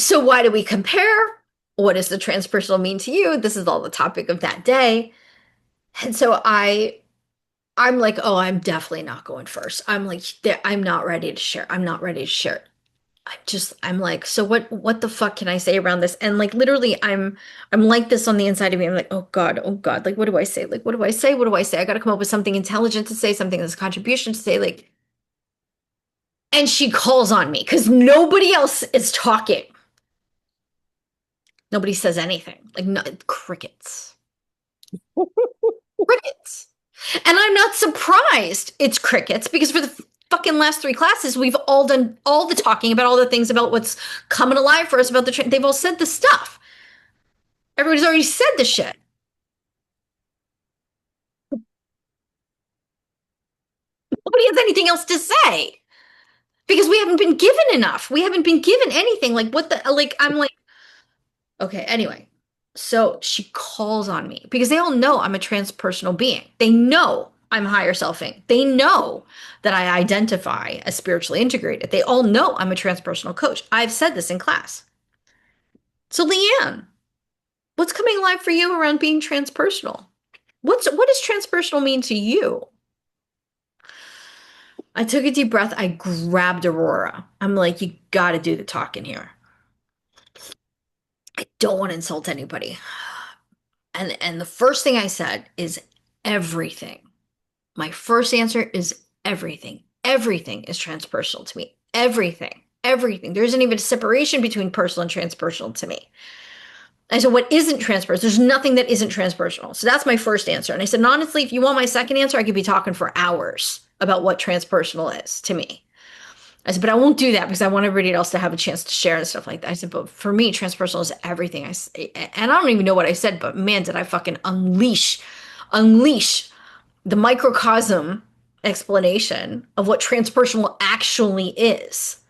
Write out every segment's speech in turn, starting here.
So why do we compare? What does the transpersonal mean to you? This is all the topic of that day. And so I'm like, oh, I'm definitely not going first. I'm like, I'm not ready to share. I'm not ready to share. I'm like, so what the fuck can I say around this? And like literally I'm like this on the inside of me. I'm like, oh God, like what do I say? Like what do I say? What do I say? I gotta come up with something intelligent to say, something that's a contribution to say, like, and she calls on me because nobody else is talking. Nobody says anything. Like no, crickets. Crickets. And I'm not surprised it's crickets because for the fucking last three classes, we've all done all the talking about all the things about what's coming alive for us about they've all said the stuff. Everybody's already said the shit. Nobody has anything else to say because we haven't been given enough. We haven't been given anything. Like, what the, like, I'm like, okay, anyway. So she calls on me because they all know I'm a transpersonal being. They know I'm higher selfing. They know that I identify as spiritually integrated. They all know I'm a transpersonal coach. I've said this in class. So, Leanne, what's coming alive for you around being transpersonal? What does transpersonal mean to you? I took a deep breath. I grabbed Aurora. I'm like, you got to do the talking here. I don't want to insult anybody. And the first thing I said is everything. My first answer is everything. Everything is transpersonal to me. Everything. Everything. There isn't even a separation between personal and transpersonal to me. I said, what isn't transpersonal? There's nothing that isn't transpersonal. So that's my first answer. And I said, and honestly, if you want my second answer, I could be talking for hours about what transpersonal is to me. I said, but I won't do that because I want everybody else to have a chance to share and stuff like that. I said, but for me, transpersonal is everything. And I don't even know what I said, but man, did I fucking unleash the microcosm explanation of what transpersonal actually is.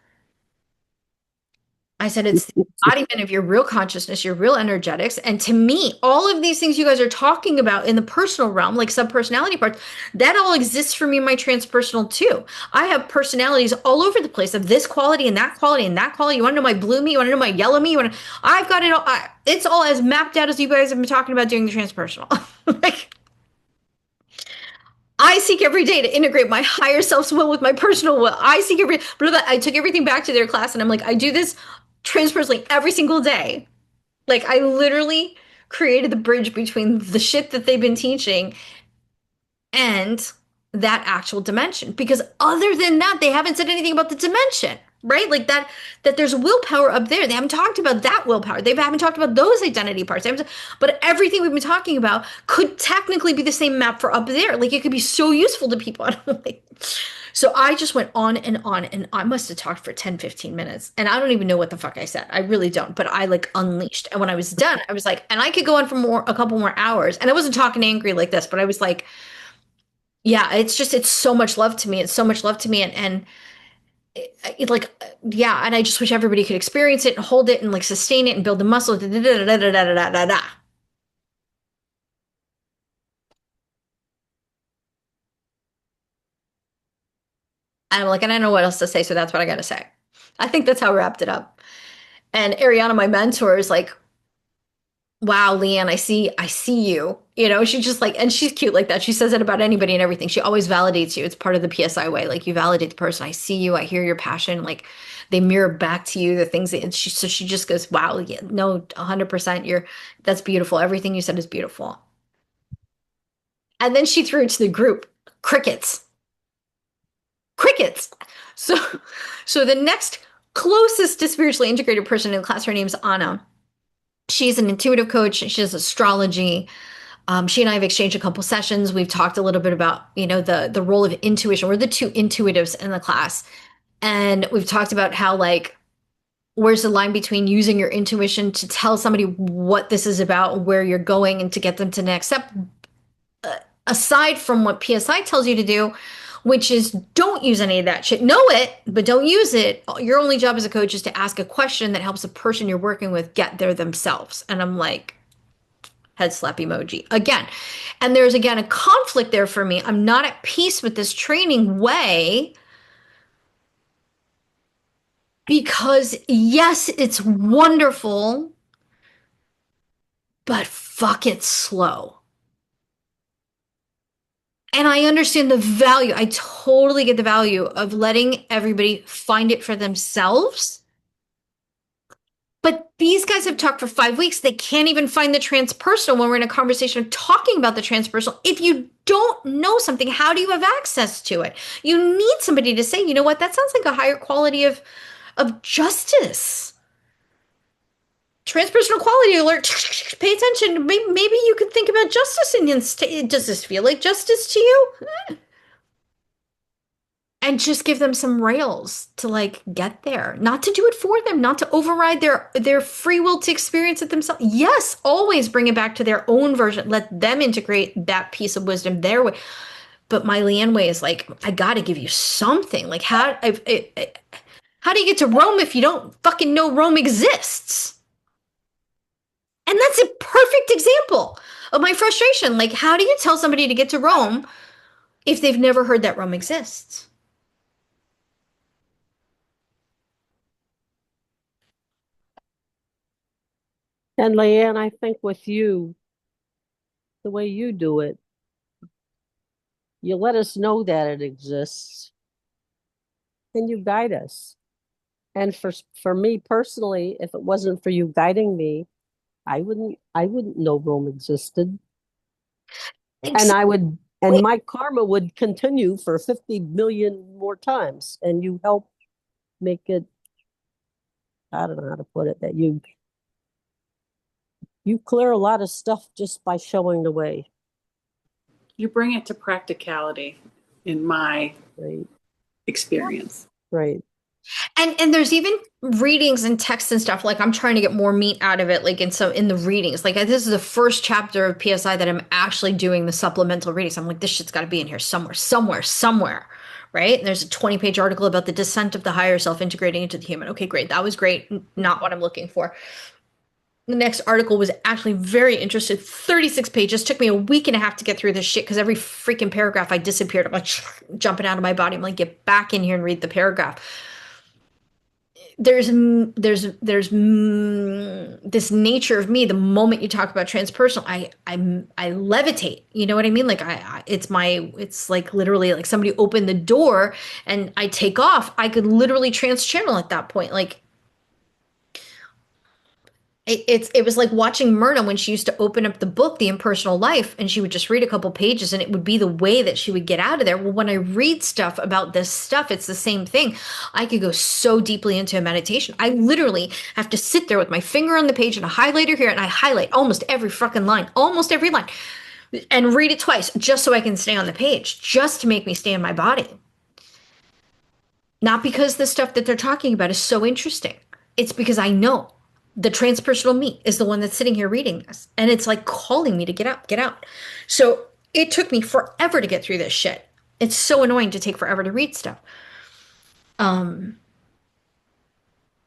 I said it's the embodiment of your real consciousness, your real energetics. And to me, all of these things you guys are talking about in the personal realm, like subpersonality parts, that all exists for me in my transpersonal too. I have personalities all over the place of this quality and that quality and that quality. You want to know my blue me? You want to know my yellow me? I've got it all. It's all as mapped out as you guys have been talking about doing the transpersonal. Like, I seek every day to integrate my higher self's will with my personal will. I took everything back to their class and I'm like, I do this transpersonally every single day. Like, I literally created the bridge between the shit that they've been teaching and that actual dimension. Because other than that, they haven't said anything about the dimension, right? Like that there's willpower up there. They haven't talked about that willpower. They haven't talked about those identity parts. But everything we've been talking about could technically be the same map for up there. Like it could be so useful to people. So I just went on and on and I must have talked for 10, 15 minutes. And I don't even know what the fuck I said. I really don't. But I like unleashed. And when I was done, I was like, and I could go on for a couple more hours. And I wasn't talking angry like this, but I was like, yeah, it's so much love to me. It's so much love to me. And like, yeah. And I just wish everybody could experience it and hold it and like sustain it and build the muscle. Da, da, da, da, da, da, da, da, da. And I'm like, and I don't know what else to say. So that's what I got to say. I think that's how I wrapped it up. And Ariana, my mentor, is like, wow, Leanne, I see you. You know, she's just like, and she's cute like that. She says it about anybody and everything. She always validates you. It's part of the PSI way. Like you validate the person. I see you. I hear your passion. Like they mirror back to you the things that, and so she just goes, wow, yeah, no, 100%. That's beautiful. Everything you said is beautiful. And then she threw it to the group, crickets, crickets. So, so the next closest to spiritually integrated person in the class, her name's Anna. She's an intuitive coach. She does astrology. She and I have exchanged a couple sessions. We've talked a little bit about, the role of intuition. We're the two intuitives in the class. And we've talked about how like where's the line between using your intuition to tell somebody what this is about, where you're going, and to get them to the next step, aside from what PSI tells you to do, which is don't use any of that shit. Know it, but don't use it. Your only job as a coach is to ask a question that helps the person you're working with get there themselves. And I'm like, head slap emoji again. And there's again a conflict there for me. I'm not at peace with this training way Because yes, it's wonderful, but fuck it's slow. And I understand the value. I totally get the value of letting everybody find it for themselves. But these guys have talked for 5 weeks. They can't even find the transpersonal when we're in a conversation talking about the transpersonal. If you don't know something, how do you have access to it? You need somebody to say, you know what, that sounds like a higher quality of justice. Transpersonal quality alert. Pay attention. Maybe you can think about justice in does this feel like justice to you? And just give them some rails to like get there, not to do it for them, not to override their free will to experience it themselves. Yes, always bring it back to their own version, let them integrate that piece of wisdom their way. But my Leanne way is like, I got to give you something. Like how do you get to Rome if you don't fucking know Rome exists? And that's a perfect example of my frustration. Like, how do you tell somebody to get to Rome if they've never heard that Rome exists? And Leanne, I think with you, the way you do it, you let us know that it exists and you guide us. And for me personally, if it wasn't for you guiding me, I wouldn't know Rome existed. And Exactly. I would and my karma would continue for 50 million more times. And you help make it, I don't know how to put it, that you clear a lot of stuff just by showing the way. You bring it to practicality in my Right. experience. Right. And there's even readings and texts and stuff. Like I'm trying to get more meat out of it, like in the readings. Like this is the first chapter of PSI that I'm actually doing the supplemental readings. I'm like, this shit's got to be in here somewhere, somewhere, somewhere. Right? And there's a 20-page article about the descent of the higher self integrating into the human. Okay, great. That was great. Not what I'm looking for. The next article was actually very interesting. 36 pages. Took me a week and a half to get through this shit because every freaking paragraph I disappeared. I'm like jumping out of my body. I'm like, get back in here and read the paragraph. There's this nature of me. The moment you talk about transpersonal, I levitate. You know what I mean? Like it's like literally like somebody opened the door and I take off. I could literally trans channel at that point. Like it was like watching Myrna when she used to open up the book, The Impersonal Life, and she would just read a couple pages and it would be the way that she would get out of there. Well, when I read stuff about this stuff, it's the same thing. I could go so deeply into a meditation. I literally have to sit there with my finger on the page and a highlighter here, and I highlight almost every fucking line, almost every line, and read it twice just so I can stay on the page, just to make me stay in my body. Not because the stuff that they're talking about is so interesting. It's because I know the transpersonal me is the one that's sitting here reading this. And it's like calling me to get out, get out. So it took me forever to get through this shit. It's so annoying to take forever to read stuff. Um,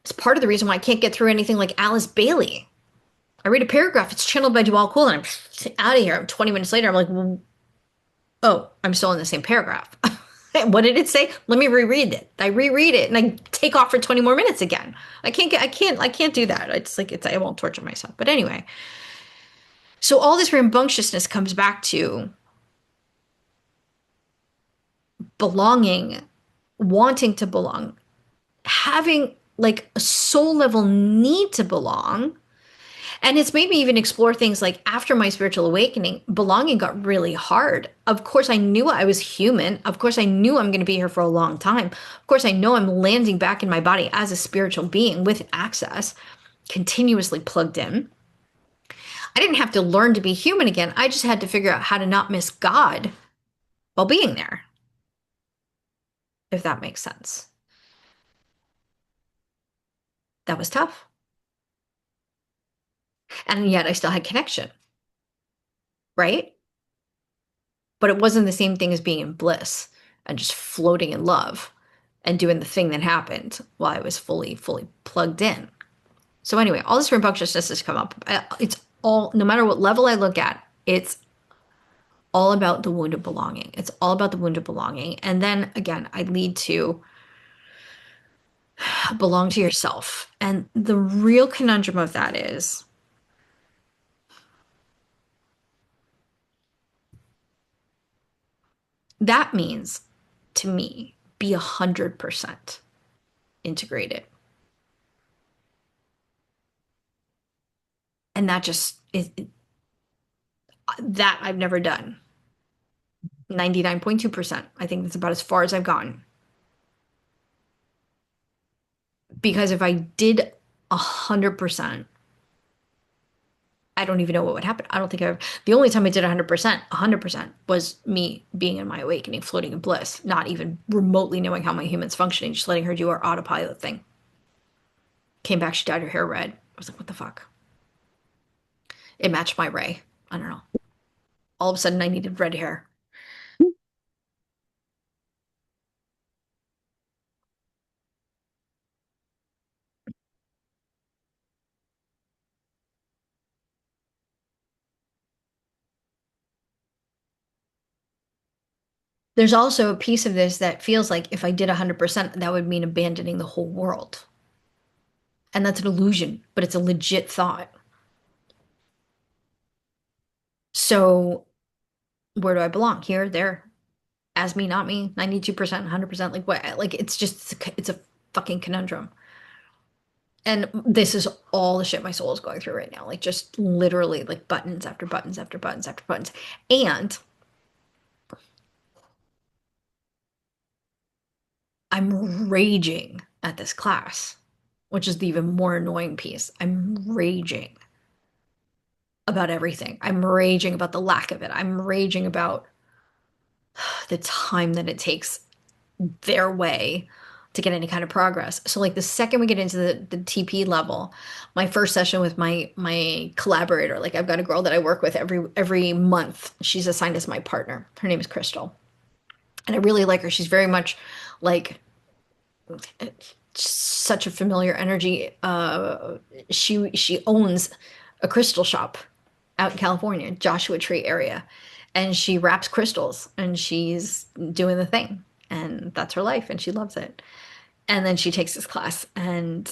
it's part of the reason why I can't get through anything like Alice Bailey. I read a paragraph, it's channeled by Dual Cool, and I'm out of here. I'm 20 minutes later, I'm like, well, oh, I'm still in the same paragraph. What did it say? Let me reread it. I reread it and I take off for 20 more minutes again. I can't do that. It's like I won't torture myself. But anyway, so all this rambunctiousness comes back to belonging, wanting to belong, having like a soul level need to belong. And it's made me even explore things like after my spiritual awakening, belonging got really hard. Of course, I knew I was human. Of course, I knew I'm going to be here for a long time. Of course, I know I'm landing back in my body as a spiritual being with access, continuously plugged in. I didn't have to learn to be human again. I just had to figure out how to not miss God while being there, if that makes sense. That was tough. And yet I still had connection, right? But it wasn't the same thing as being in bliss and just floating in love and doing the thing that happened while I was fully plugged in. So anyway, all this rambunctiousness has come up. It's all, no matter what level I look at, it's all about the wound of belonging. It's all about the wound of belonging. And then again, I lead to belong to yourself. And the real conundrum of that is that means to me, be 100% integrated. And that just is that I've never done. 99.2%. I think that's about as far as I've gotten. Because if I did 100%, I don't even know what would happen. I don't think I've, the only time I did 100% was me being in my awakening, floating in bliss, not even remotely knowing how my human's functioning, just letting her do her autopilot thing. Came back, she dyed her hair red. I was like, what the fuck? It matched my ray. I don't know. All of a sudden, I needed red hair. There's also a piece of this that feels like if I did 100%, that would mean abandoning the whole world. And that's an illusion, but it's a legit thought. So where do I belong? Here, there, as me, not me, 92%, 100%, like what? Like it's a fucking conundrum. And this is all the shit my soul is going through right now. Like just literally like buttons after buttons after buttons after buttons. And I'm raging at this class, which is the even more annoying piece. I'm raging about everything. I'm raging about the lack of it. I'm raging about the time that it takes their way to get any kind of progress. So like the second we get into the TP level, my first session with my collaborator, like I've got a girl that I work with every month. She's assigned as my partner. Her name is Crystal. And I really like her. She's very much like such a familiar energy. She owns a crystal shop out in California, Joshua Tree area, and she wraps crystals and she's doing the thing, and that's her life, and she loves it. And then she takes this class, and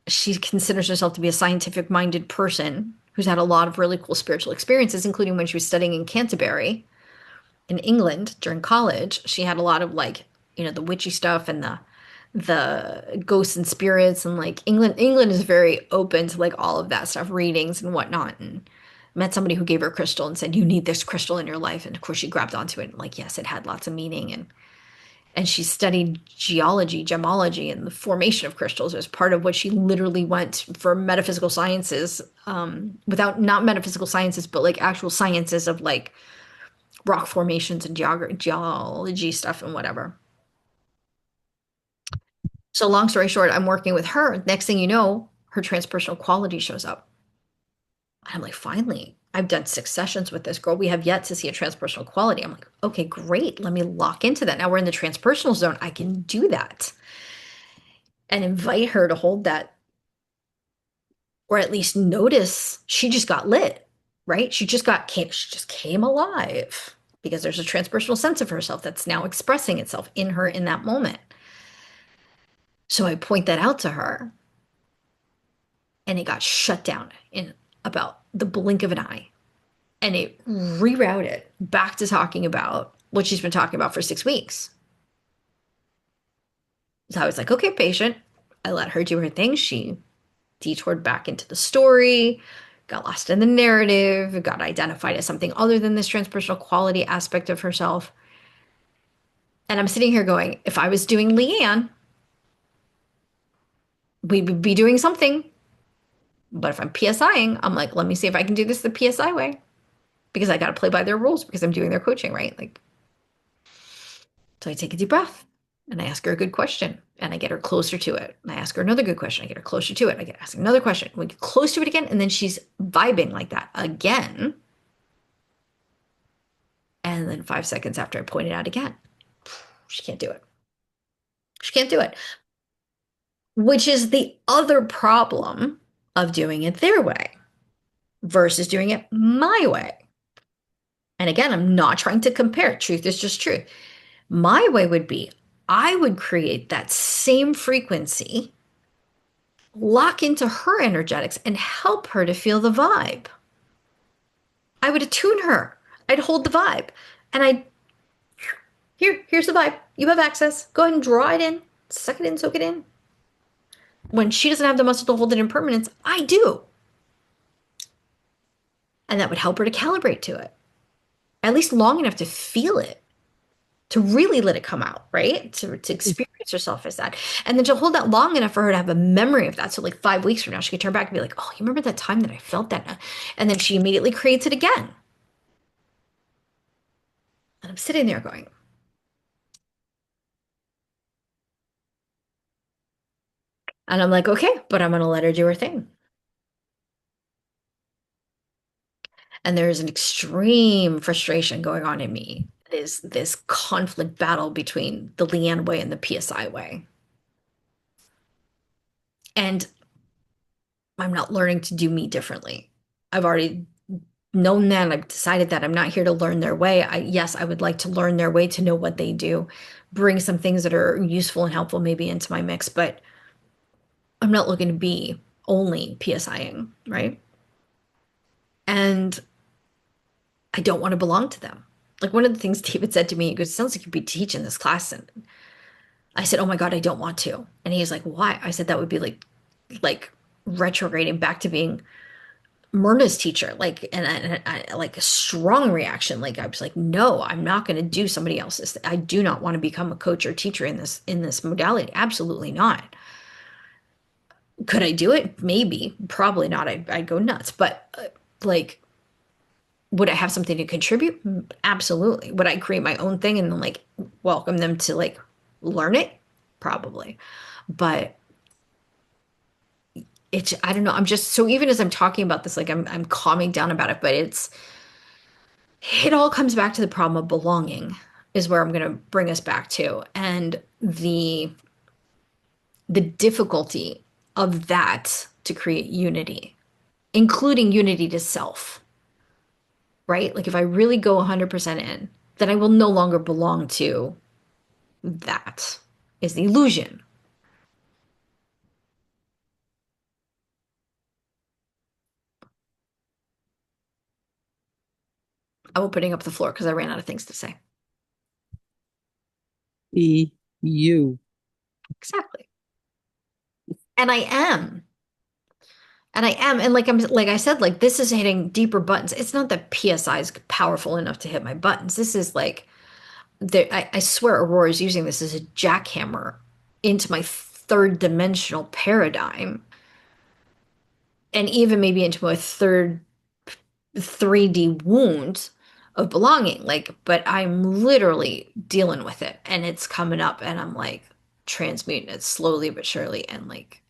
she considers herself to be a scientific minded person who's had a lot of really cool spiritual experiences, including when she was studying in Canterbury in England during college. She had a lot of like, the witchy stuff and the ghosts and spirits, and like England is very open to like all of that stuff, readings and whatnot. And met somebody who gave her a crystal and said, you need this crystal in your life. And of course she grabbed onto it and like, yes, it had lots of meaning. And she studied geology, gemology, and the formation of crystals as part of what she literally went for metaphysical sciences, without not metaphysical sciences, but like actual sciences of like rock formations and geology stuff and whatever. So long story short, I'm working with her. Next thing you know, her transpersonal quality shows up. And I'm like, finally, I've done 6 sessions with this girl. We have yet to see a transpersonal quality. I'm like, okay, great. Let me lock into that. Now we're in the transpersonal zone. I can do that and invite her to hold that, or at least notice she just got lit, right? She just came alive because there's a transpersonal sense of herself that's now expressing itself in her in that moment. So I point that out to her, and it got shut down in about the blink of an eye. And it rerouted back to talking about what she's been talking about for 6 weeks. So I was like, okay, patient. I let her do her thing. She detoured back into the story, got lost in the narrative, got identified as something other than this transpersonal quality aspect of herself. And I'm sitting here going, if I was doing Leanne, we'd be doing something. But if I'm PSIing, I'm like, let me see if I can do this the PSI way, because I got to play by their rules because I'm doing their coaching, right? Like, so I take a deep breath and I ask her a good question and I get her closer to it. And I ask her another good question. I get her closer to it. I get ask another question. We get close to it again. And then she's vibing like that again. And then 5 seconds after I point it out again, she can't do it. She can't do it, which is the other problem of doing it their way versus doing it my way. And again, I'm not trying to compare. Truth is just truth. My way would be I would create that same frequency, lock into her energetics, and help her to feel the vibe. I would attune her. I'd hold the vibe. And here's the vibe. You have access. Go ahead and draw it in. Suck it in, soak it in. When she doesn't have the muscle to hold it in permanence, I do. And that would help her to calibrate to it, at least long enough to feel it, to really let it come out, right? To experience herself as that. And then to hold that long enough for her to have a memory of that. So, like 5 weeks from now, she could turn back and be like, oh, you remember that time that I felt that? And then she immediately creates it again. And I'm sitting there going, and I'm like, okay, but I'm going to let her do her thing. And there's an extreme frustration going on in me. It is this conflict battle between the Leanne way and the PSI way. And I'm not learning to do me differently. I've already known that. I've decided that I'm not here to learn their way. Yes, I would like to learn their way to know what they do, bring some things that are useful and helpful maybe into my mix, but I'm not looking to be only PSIing, right? And I don't want to belong to them. Like one of the things David said to me, he goes, sounds like you'd be teaching this class. And I said, oh my God, I don't want to. And he's like, why? I said, that would be like retrograding back to being Myrna's teacher, like, and I like a strong reaction. Like I was like, no, I'm not going to do somebody else's. I do not want to become a coach or teacher in this modality. Absolutely not. Could I do it? Maybe, probably not. I'd go nuts. But like, would I have something to contribute? Absolutely. Would I create my own thing and then like welcome them to like learn it? Probably. But it's I don't know. I'm just so even as I'm talking about this, like I'm calming down about it, but it all comes back to the problem of belonging is where I'm going to bring us back to, and the difficulty of that to create unity, including unity to self, right? Like if I really go 100% in, then I will no longer belong to that is the illusion. I'm opening up the floor because I ran out of things to say. Be you. Exactly. And I am. And I am. And like I said, like this is hitting deeper buttons. It's not that PSI is powerful enough to hit my buttons. This is like I swear Aurora is using this as a jackhammer into my third dimensional paradigm and even maybe into a third 3D wound of belonging. Like, but I'm literally dealing with it and it's coming up and I'm like transmuting it slowly but surely and like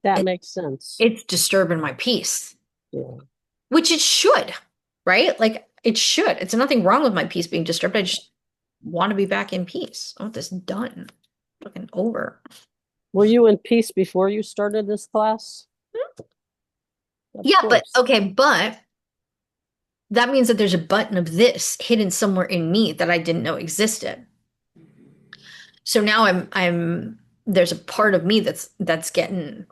That it, makes sense. it's disturbing my peace, Yeah. which it should, right? Like it should. It's nothing wrong with my peace being disturbed. I just want to be back in peace. I want this done. Fucking over. Were you in peace before you started this class? Of Yeah, but course. okay, but that means that there's a button of this hidden somewhere in me that I didn't know existed. So now there's a part of me that's getting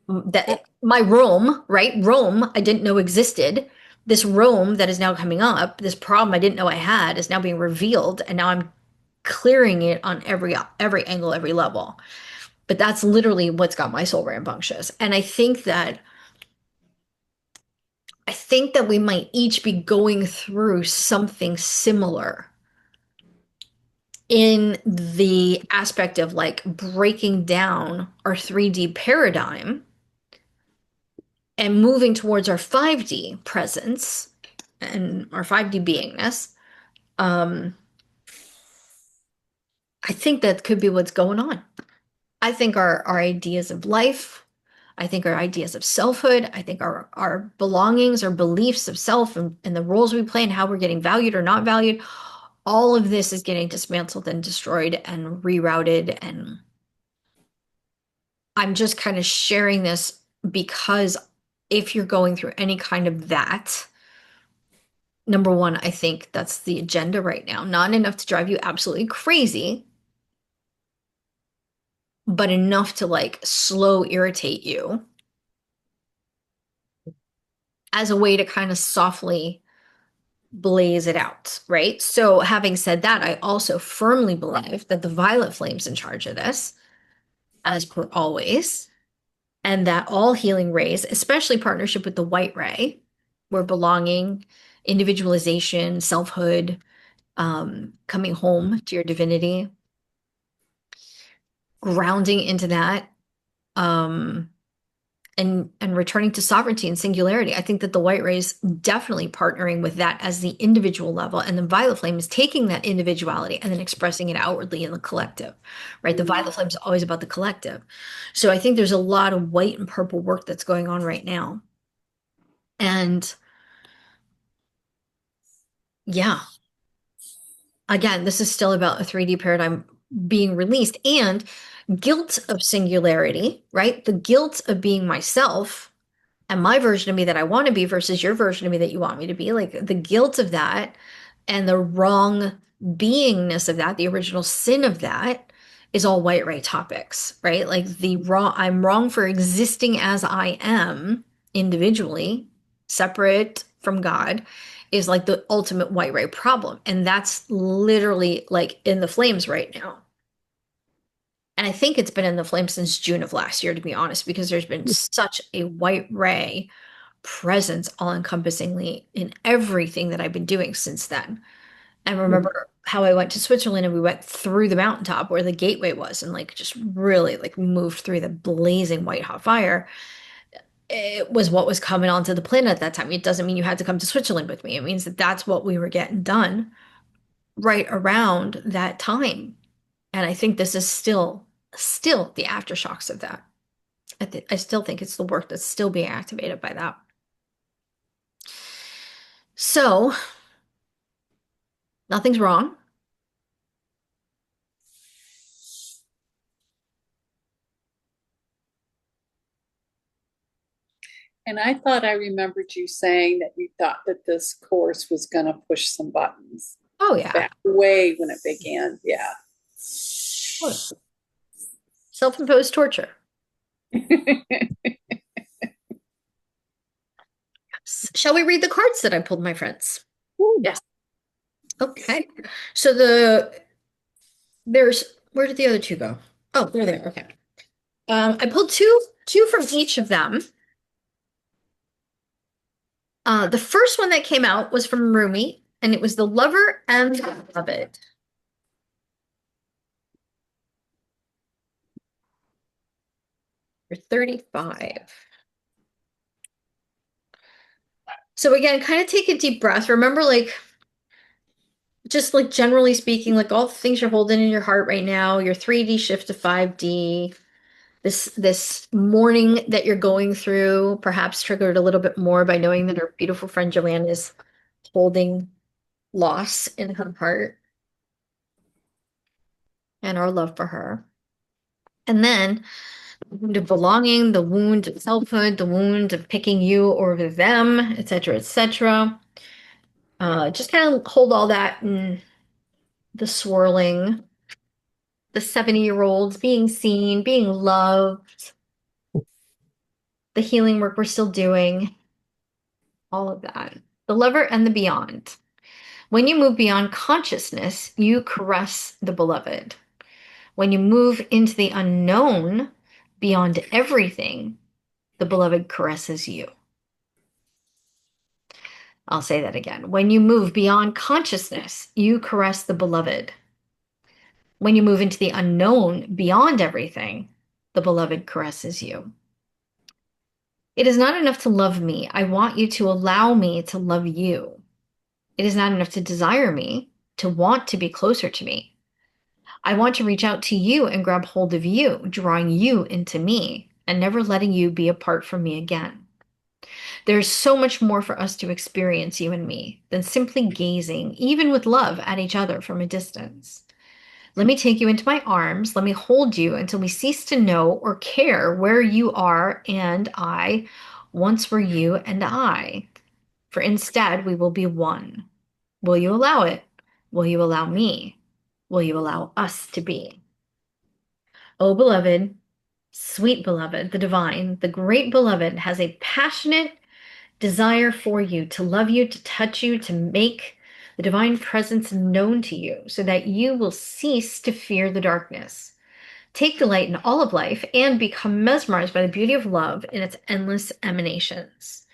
that my Rome, right? Rome I didn't know existed. This Rome that is now coming up, this problem I didn't know I had is now being revealed, and now I'm clearing it on every angle, every level. But that's literally what's got my soul rambunctious. And I think that we might each be going through something similar in the aspect of like breaking down our 3D paradigm and moving towards our 5D presence and our 5D beingness. Um, I think that could be what's going on. I think our ideas of life, I think our ideas of selfhood, I think our belongings, our beliefs of self and the roles we play and how we're getting valued or not valued, all of this is getting dismantled and destroyed and rerouted. And I'm just kind of sharing this because if you're going through any kind of that, number one, I think that's the agenda right now. Not enough to drive you absolutely crazy, but enough to like slow irritate you as a way to kind of softly blaze it out, right? So, having said that, I also firmly believe that the violet flame's in charge of this, as per always, and that all healing rays, especially partnership with the white ray, where belonging, individualization, selfhood, coming home to your divinity, grounding into that, um, and returning to sovereignty and singularity. I think that the white rays definitely partnering with that as the individual level, and the violet flame is taking that individuality and then expressing it outwardly in the collective, right? The violet flame is always about the collective. So I think there's a lot of white and purple work that's going on right now. And yeah, again, this is still about a 3D paradigm being released and guilt of singularity, right? The guilt of being myself and my version of me that I want to be versus your version of me that you want me to be, like the guilt of that and the wrong beingness of that, the original sin of that is all white ray topics, right? Like the wrong, I'm wrong for existing as I am individually, separate from God, is like the ultimate white ray problem. And that's literally like in the flames right now. And I think it's been in the flames since June of last year, to be honest, because there's been such a white ray presence all encompassingly in everything that I've been doing since then. And remember how I went to Switzerland and we went through the mountaintop where the gateway was and like just really like moved through the blazing white hot fire. It was what was coming onto the planet at that time. It doesn't mean you had to come to Switzerland with me. It means that that's what we were getting done right around that time. And I think this is still the aftershocks of that. I still think it's the work that's still being activated by that. So nothing's wrong. And I thought I remembered you saying that you thought that this course was going to push some buttons Oh yeah. back way when it began. Yeah. Self-imposed torture. Shall we read the cards that I pulled, my friends? Yes. Okay. So where did the other two go? Oh, they're there. Okay. I pulled two from each of them. The first one that came out was from Rumi, and it was the lover and the beloved. For 35. So again, kind of take a deep breath. Remember, like, just like generally speaking, like all the things you're holding in your heart right now, your 3D shift to 5D, this morning that you're going through, perhaps triggered a little bit more by knowing that our beautiful friend Joanne is holding loss in her heart and our love for her. And then the wound of belonging, the wound of selfhood, the wound of picking you over them, etc., etc. Just kind of hold all that in the swirling, the 70-year-olds being seen, being loved, the healing work we're still doing, all of that. The lover and the beyond. When you move beyond consciousness, you caress the beloved. When you move into the unknown, beyond everything, the beloved caresses you. I'll say that again. When you move beyond consciousness, you caress the beloved. When you move into the unknown, beyond everything, the beloved caresses you. It is not enough to love me. I want you to allow me to love you. It is not enough to desire me, to want to be closer to me. I want to reach out to you and grab hold of you, drawing you into me and never letting you be apart from me again. There's so much more for us to experience, you and me, than simply gazing, even with love, at each other from a distance. Let me take you into my arms. Let me hold you until we cease to know or care where you are and I once were you and I. for instead we will be one. Will you allow it? Will you allow me? Will you allow us to be? Oh, beloved, sweet beloved, the divine, the great beloved has a passionate desire for you, to love you, to touch you, to make the divine presence known to you so that you will cease to fear the darkness. Take delight in all of life and become mesmerized by the beauty of love in its endless emanations.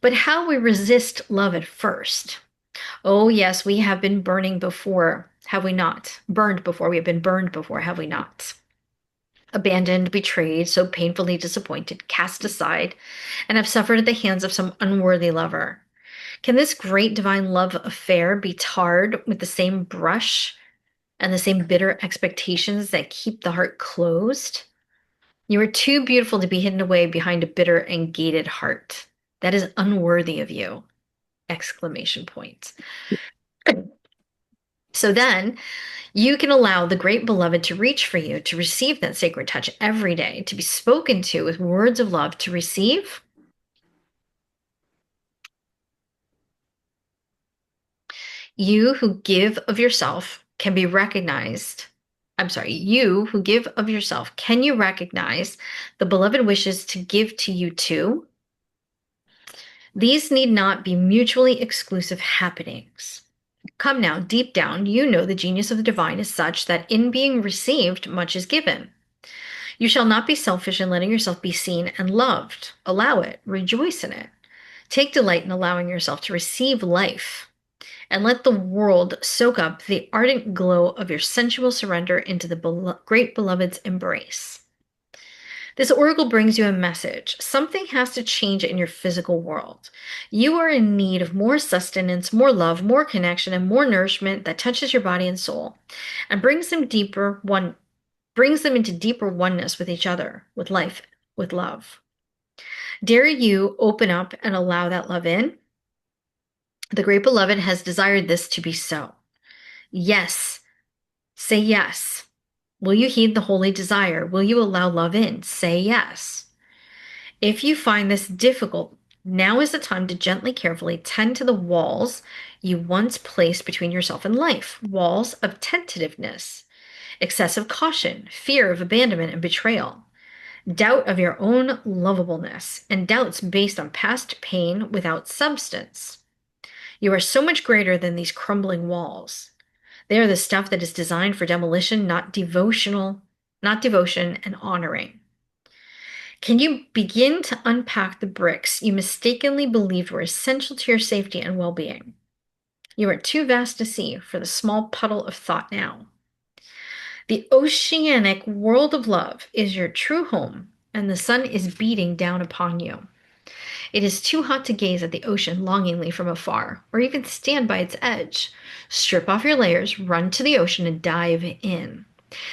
But how we resist love at first. Oh, yes, we have been burning before, have we not? Burned before, we have been burned before, have we not? Abandoned, betrayed, so painfully disappointed, cast aside, and have suffered at the hands of some unworthy lover. Can this great divine love affair be tarred with the same brush and the same bitter expectations that keep the heart closed? You are too beautiful to be hidden away behind a bitter and gated heart. That is unworthy of you! Exclamation point. So then, you can allow the great beloved to reach for you, to receive that sacred touch every day, to be spoken to with words of love, to receive. You who give of yourself can be recognized. I'm sorry, you who give of yourself, can you recognize the beloved wishes to give to you too? These need not be mutually exclusive happenings. Come now, deep down, you know the genius of the divine is such that in being received, much is given. You shall not be selfish in letting yourself be seen and loved. Allow it, rejoice in it. Take delight in allowing yourself to receive life, and let the world soak up the ardent glow of your sensual surrender into the great beloved's embrace. This oracle brings you a message. Something has to change in your physical world. You are in need of more sustenance, more love, more connection, and more nourishment that touches your body and soul and brings them into deeper oneness with each other, with life, with love. Dare you open up and allow that love in? The great beloved has desired this to be so. Yes. Say yes. Will you heed the holy desire? Will you allow love in? Say yes. If you find this difficult, now is the time to gently, carefully tend to the walls you once placed between yourself and life, walls of tentativeness, excessive caution, fear of abandonment and betrayal, doubt of your own lovableness, and doubts based on past pain without substance. You are so much greater than these crumbling walls. They are the stuff that is designed for demolition, not devotion and honoring. Can you begin to unpack the bricks you mistakenly believed were essential to your safety and well-being? You are too vast to see for the small puddle of thought now. The oceanic world of love is your true home, and the sun is beating down upon you. It is too hot to gaze at the ocean longingly from afar, or even stand by its edge. Strip off your layers, run to the ocean, and dive in.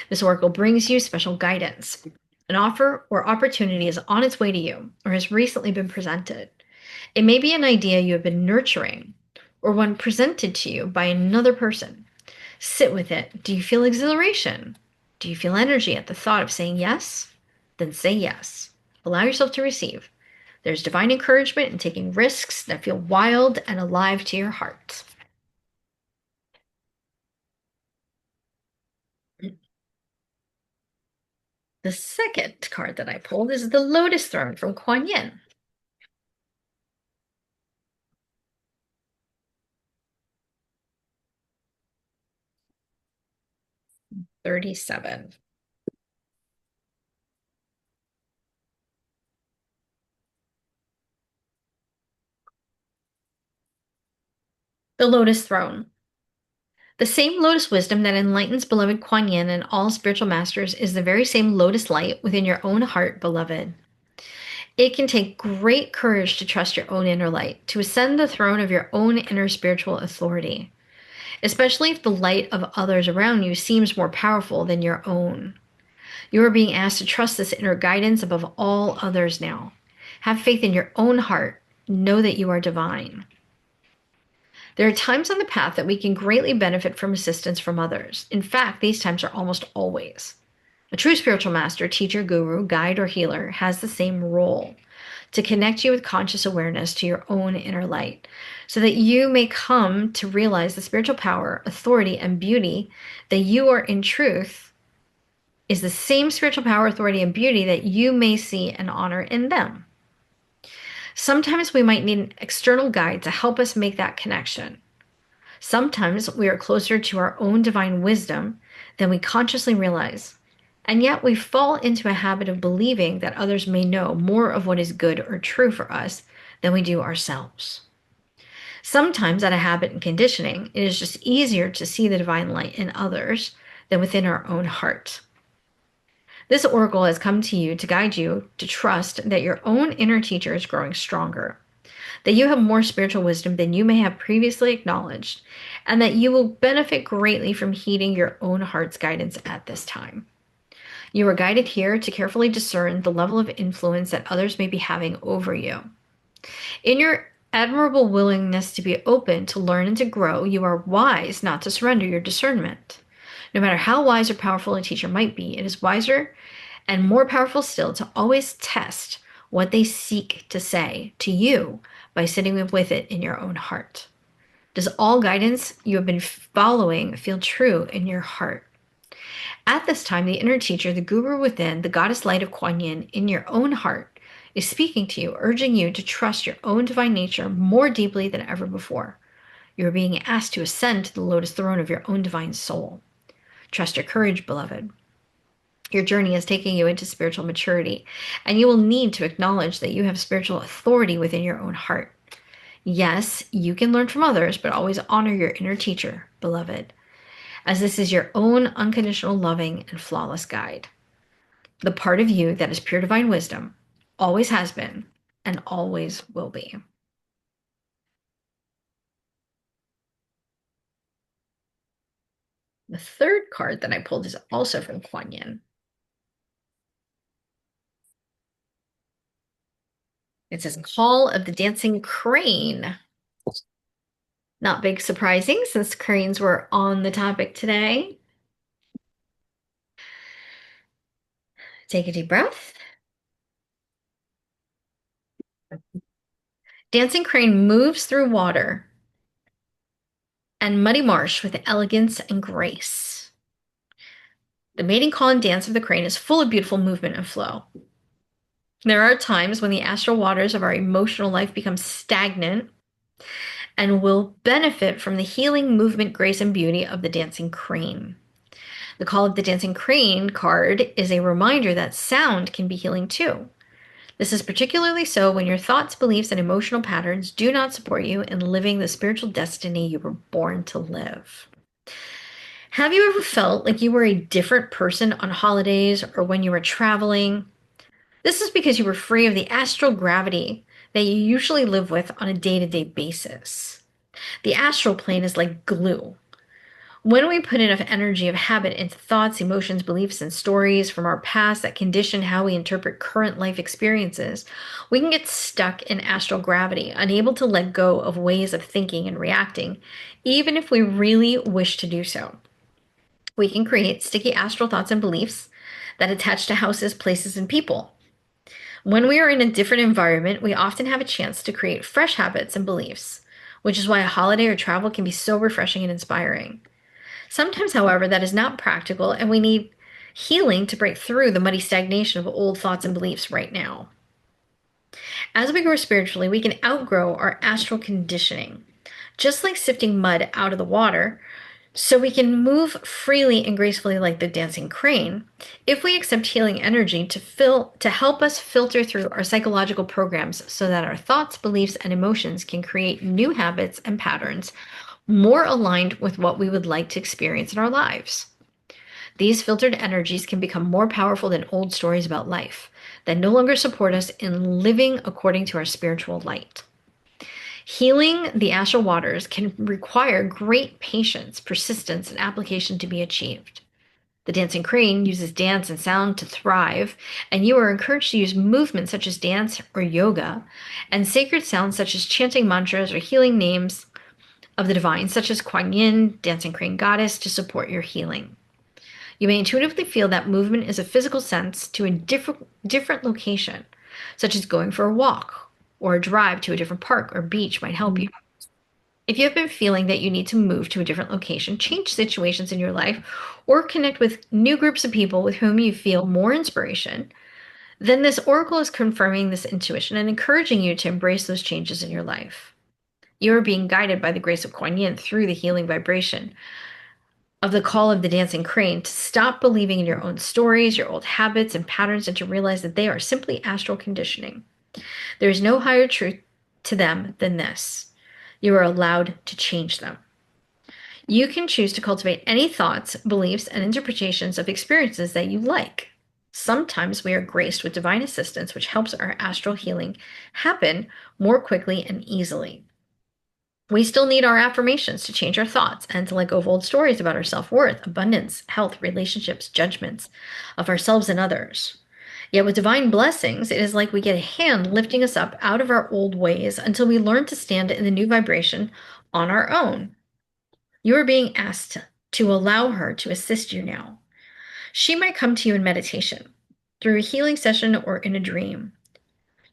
This oracle brings you special guidance. An offer or opportunity is on its way to you, or has recently been presented. It may be an idea you have been nurturing, or one presented to you by another person. Sit with it. Do you feel exhilaration? Do you feel energy at the thought of saying yes? Then say yes. Allow yourself to receive. There's divine encouragement in taking risks that feel wild and alive to your heart. The second card that I pulled is the Lotus Throne from Kuan Yin. $37. The Lotus Throne. The same lotus wisdom that enlightens beloved Kuan Yin and all spiritual masters is the very same lotus light within your own heart, beloved. It can take great courage to trust your own inner light, to ascend the throne of your own inner spiritual authority, especially if the light of others around you seems more powerful than your own. You are being asked to trust this inner guidance above all others now. Have faith in your own heart. Know that you are divine. There are times on the path that we can greatly benefit from assistance from others. In fact, these times are almost always. A true spiritual master, teacher, guru, guide, or healer has the same role to connect you with conscious awareness to your own inner light, so that you may come to realize the spiritual power, authority, and beauty that you are in truth is the same spiritual power, authority, and beauty that you may see and honor in them. Sometimes we might need an external guide to help us make that connection. Sometimes we are closer to our own divine wisdom than we consciously realize, and yet we fall into a habit of believing that others may know more of what is good or true for us than we do ourselves. Sometimes, out of habit and conditioning, it is just easier to see the divine light in others than within our own heart. This oracle has come to you to guide you to trust that your own inner teacher is growing stronger, that you have more spiritual wisdom than you may have previously acknowledged, and that you will benefit greatly from heeding your own heart's guidance at this time. You are guided here to carefully discern the level of influence that others may be having over you. In your admirable willingness to be open to learn and to grow, you are wise not to surrender your discernment. No matter how wise or powerful a teacher might be, it is wiser and more powerful still to always test what they seek to say to you by sitting with it in your own heart. Does all guidance you have been following feel true in your heart? At this time, the inner teacher, the guru within, the goddess light of Kuan Yin in your own heart, is speaking to you, urging you to trust your own divine nature more deeply than ever before. You are being asked to ascend to the lotus throne of your own divine soul. Trust your courage, beloved. Your journey is taking you into spiritual maturity, and you will need to acknowledge that you have spiritual authority within your own heart. Yes, you can learn from others, but always honor your inner teacher, beloved, as this is your own unconditional, loving, and flawless guide. The part of you that is pure divine wisdom always has been and always will be. The third card that I pulled is also from Kuan Yin. It says Call of the Dancing Crane. Not big surprising since cranes were on the topic today. Take a deep breath. Dancing crane moves through water and muddy marsh with elegance and grace. The mating call and dance of the crane is full of beautiful movement and flow. There are times when the astral waters of our emotional life become stagnant and will benefit from the healing movement, grace, and beauty of the dancing crane. The Call of the Dancing Crane card is a reminder that sound can be healing too. This is particularly so when your thoughts, beliefs, and emotional patterns do not support you in living the spiritual destiny you were born to live. Have you ever felt like you were a different person on holidays or when you were traveling? This is because you were free of the astral gravity that you usually live with on a day-to-day basis. The astral plane is like glue. When we put enough energy of habit into thoughts, emotions, beliefs, and stories from our past that condition how we interpret current life experiences, we can get stuck in astral gravity, unable to let go of ways of thinking and reacting, even if we really wish to do so. We can create sticky astral thoughts and beliefs that attach to houses, places, and people. When we are in a different environment, we often have a chance to create fresh habits and beliefs, which is why a holiday or travel can be so refreshing and inspiring. Sometimes, however, that is not practical, and we need healing to break through the muddy stagnation of old thoughts and beliefs right now. As we grow spiritually, we can outgrow our astral conditioning, just like sifting mud out of the water, so we can move freely and gracefully like the dancing crane if we accept healing energy to help us filter through our psychological programs so that our thoughts, beliefs, and emotions can create new habits and patterns more aligned with what we would like to experience in our lives. These filtered energies can become more powerful than old stories about life that no longer support us in living according to our spiritual light. Healing the astral waters can require great patience, persistence, and application to be achieved. The dancing crane uses dance and sound to thrive, and you are encouraged to use movements such as dance or yoga, and sacred sounds such as chanting mantras or healing names of the divine, such as Kuan Yin, dancing crane goddess, to support your healing. You may intuitively feel that movement is a physical sense to a different location, such as going for a walk or a drive to a different park or beach might help you. If you have been feeling that you need to move to a different location, change situations in your life, or connect with new groups of people with whom you feel more inspiration, then this oracle is confirming this intuition and encouraging you to embrace those changes in your life. You are being guided by the grace of Kuan Yin through the healing vibration of the call of the dancing crane to stop believing in your own stories, your old habits and patterns, and to realize that they are simply astral conditioning. There is no higher truth to them than this. You are allowed to change them. You can choose to cultivate any thoughts, beliefs, and interpretations of experiences that you like. Sometimes we are graced with divine assistance, which helps our astral healing happen more quickly and easily. We still need our affirmations to change our thoughts and to let go of old stories about our self-worth, abundance, health, relationships, judgments of ourselves and others. Yet with divine blessings, it is like we get a hand lifting us up out of our old ways until we learn to stand in the new vibration on our own. You are being asked to allow her to assist you now. She might come to you in meditation, through a healing session, or in a dream.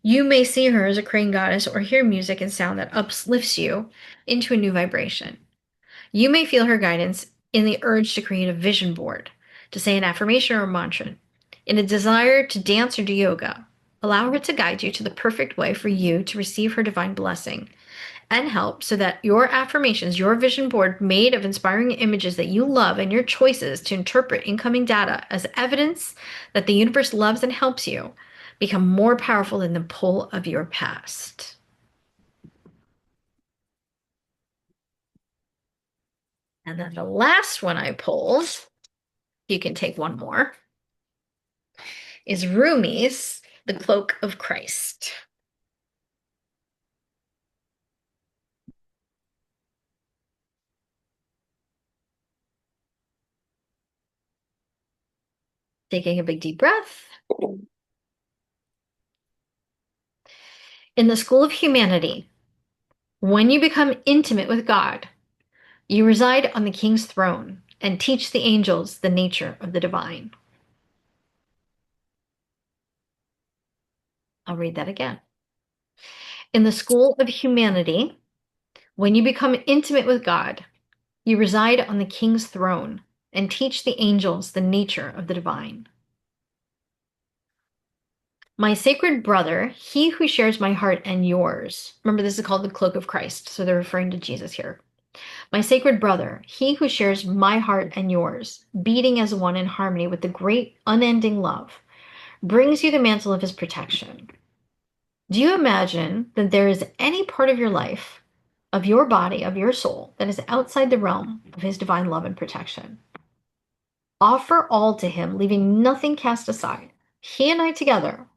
You may see her as a crane goddess or hear music and sound that uplifts you into a new vibration. You may feel her guidance in the urge to create a vision board, to say an affirmation or a mantra, in a desire to dance or do yoga. Allow her to guide you to the perfect way for you to receive her divine blessing and help so that your affirmations, your vision board made of inspiring images that you love, and your choices to interpret incoming data as evidence that the universe loves and helps you become more powerful than the pull of your past. And then the last one I pulled, you can take one more, is Rumi's The Cloak of Christ. Taking a big deep breath. In the School of Humanity, when you become intimate with God, you reside on the king's throne and teach the angels the nature of the divine. I'll read that again. In the School of Humanity, when you become intimate with God, you reside on the king's throne and teach the angels the nature of the divine. My sacred brother, he who shares my heart and yours. Remember, this is called the Cloak of Christ, so they're referring to Jesus here. My sacred brother, he who shares my heart and yours, beating as one in harmony with the great unending love, brings you the mantle of his protection. Do you imagine that there is any part of your life, of your body, of your soul, that is outside the realm of his divine love and protection? Offer all to him, leaving nothing cast aside. He and I together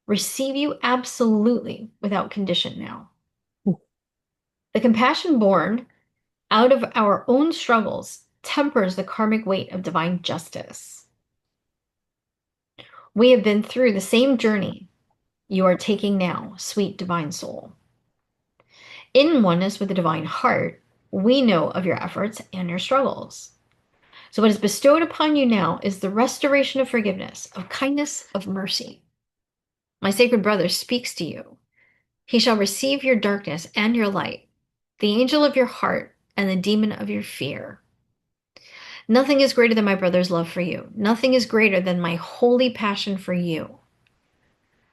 receive you absolutely without condition now. The compassion born out of our own struggles tempers the karmic weight of divine justice. We have been through the same journey you are taking now, sweet divine soul. In oneness with the divine heart, we know of your efforts and your struggles. So what is bestowed upon you now is the restoration of forgiveness, of kindness, of mercy. My sacred brother speaks to you. He shall receive your darkness and your light, the angel of your heart and the demon of your fear. Nothing is greater than my brother's love for you. Nothing is greater than my holy passion for you.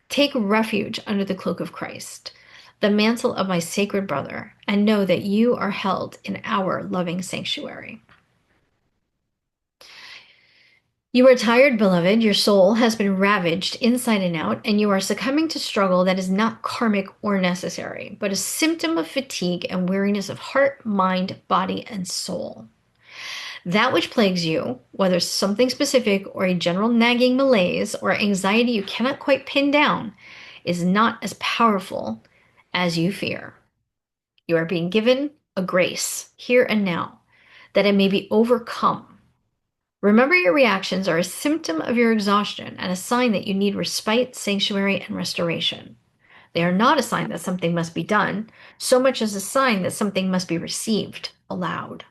Take refuge under the cloak of Christ, the mantle of my sacred brother, and know that you are held in our loving sanctuary. You are tired, beloved. Your soul has been ravaged inside and out, and you are succumbing to struggle that is not karmic or necessary, but a symptom of fatigue and weariness of heart, mind, body, and soul. That which plagues you, whether something specific or a general nagging malaise or anxiety you cannot quite pin down, is not as powerful as you fear. You are being given a grace here and now that it may be overcome. Remember, your reactions are a symptom of your exhaustion and a sign that you need respite, sanctuary, and restoration. They are not a sign that something must be done, so much as a sign that something must be received aloud.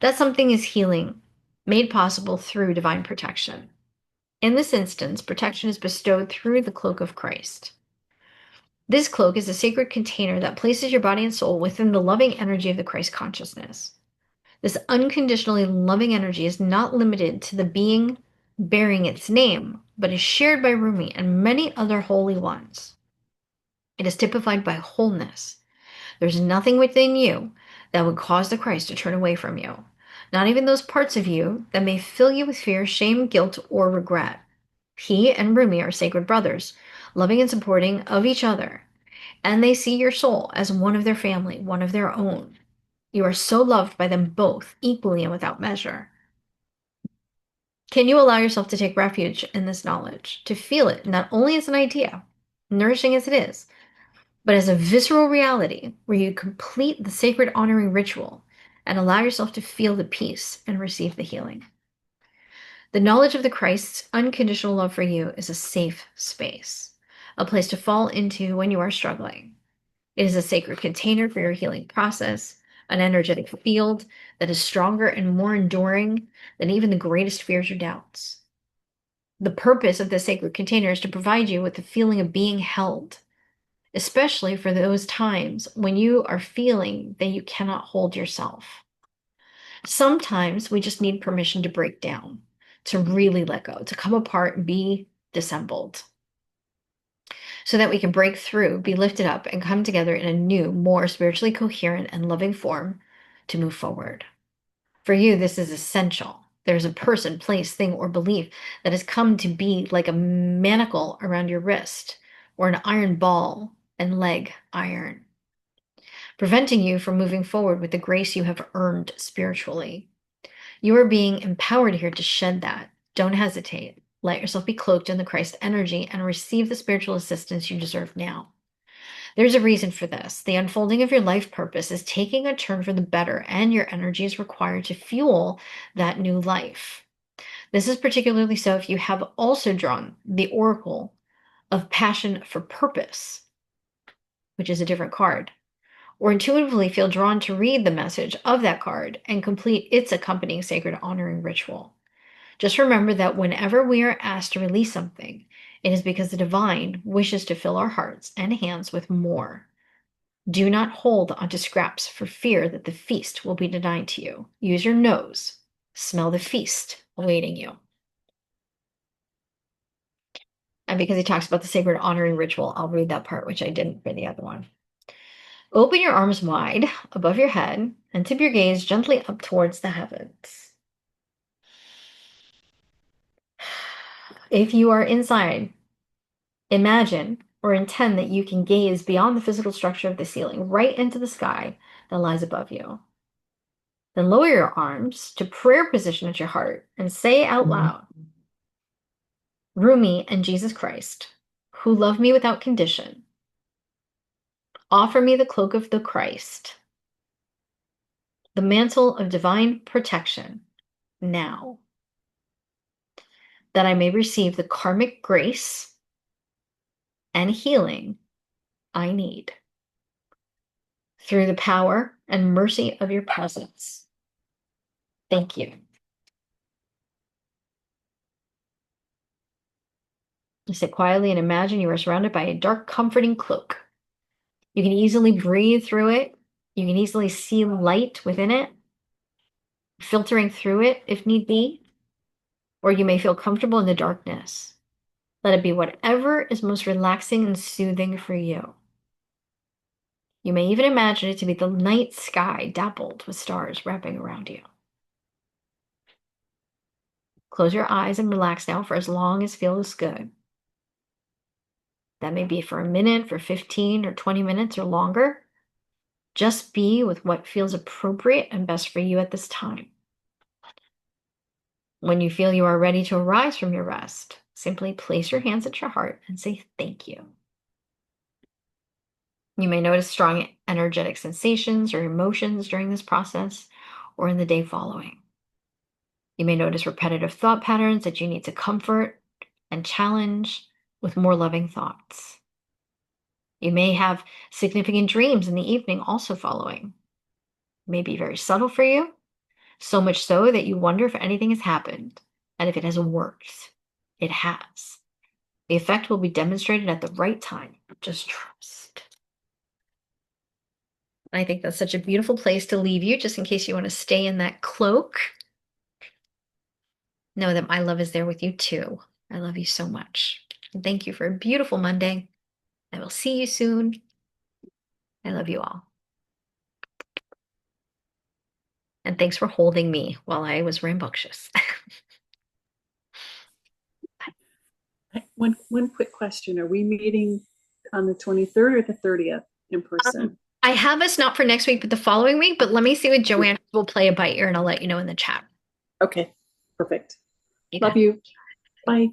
That something is healing, made possible through divine protection. In this instance, protection is bestowed through the cloak of Christ. This cloak is a sacred container that places your body and soul within the loving energy of the Christ consciousness. This unconditionally loving energy is not limited to the being bearing its name, but is shared by Rumi and many other holy ones. It is typified by wholeness. There's nothing within you that would cause the Christ to turn away from you, not even those parts of you that may fill you with fear, shame, guilt, or regret. He and Rumi are sacred brothers, loving and supporting of each other, and they see your soul as one of their family, one of their own. You are so loved by them both, equally and without measure. Can you allow yourself to take refuge in this knowledge, to feel it not only as an idea, nourishing as it is, but as a visceral reality where you complete the sacred honoring ritual and allow yourself to feel the peace and receive the healing? The knowledge of the Christ's unconditional love for you is a safe space, a place to fall into when you are struggling. It is a sacred container for your healing process, an energetic field that is stronger and more enduring than even the greatest fears or doubts. The purpose of this sacred container is to provide you with the feeling of being held, especially for those times when you are feeling that you cannot hold yourself. Sometimes we just need permission to break down, to really let go, to come apart and be dissembled, so that we can break through, be lifted up, and come together in a new, more spiritually coherent and loving form to move forward. For you, this is essential. There's a person, place, thing, or belief that has come to be like a manacle around your wrist or an iron ball and leg iron, preventing you from moving forward with the grace you have earned spiritually. You are being empowered here to shed that. Don't hesitate. Let yourself be cloaked in the Christ energy and receive the spiritual assistance you deserve now. There's a reason for this. The unfolding of your life purpose is taking a turn for the better, and your energy is required to fuel that new life. This is particularly so if you have also drawn the Oracle of Passion for Purpose, which is a different card, or intuitively feel drawn to read the message of that card and complete its accompanying sacred honoring ritual. Just remember that whenever we are asked to release something, it is because the divine wishes to fill our hearts and hands with more. Do not hold onto scraps for fear that the feast will be denied to you. Use your nose. Smell the feast awaiting you. And because he talks about the sacred honoring ritual, I'll read that part, which I didn't for the other one. Open your arms wide above your head and tip your gaze gently up towards the heavens. If you are inside, imagine or intend that you can gaze beyond the physical structure of the ceiling, right into the sky that lies above you. Then lower your arms to prayer position at your heart and say out loud, Rumi and Jesus Christ, who love me without condition, offer me the cloak of the Christ, the mantle of divine protection now, that I may receive the karmic grace and healing I need through the power and mercy of your presence. Thank you. You sit quietly and imagine you are surrounded by a dark, comforting cloak. You can easily breathe through it. You can easily see light within it, filtering through it if need be, or you may feel comfortable in the darkness. Let it be whatever is most relaxing and soothing for you. You may even imagine it to be the night sky dappled with stars wrapping around you. Close your eyes and relax now for as long as feels good. That may be for a minute, for 15 or 20 minutes or longer. Just be with what feels appropriate and best for you at this time. When you feel you are ready to arise from your rest, simply place your hands at your heart and say thank you. You may notice strong energetic sensations or emotions during this process or in the day following. You may notice repetitive thought patterns that you need to comfort and challenge with more loving thoughts. You may have significant dreams in the evening also following. It may be very subtle for you, so much so that you wonder if anything has happened and if it has worked. It has. The effect will be demonstrated at the right time. Just trust. I think that's such a beautiful place to leave you, just in case you want to stay in that cloak. Know that my love is there with you too. I love you so much. And thank you for a beautiful Monday. I will see you soon. I love you all. And thanks for holding me while I was rambunctious. One quick question. Are we meeting on the 23rd or the 30th in person? I have us not for next week, but the following week. But let me see what Joanne will play it by ear and I'll let you know in the chat. Okay, perfect. You Love got it. you. Bye.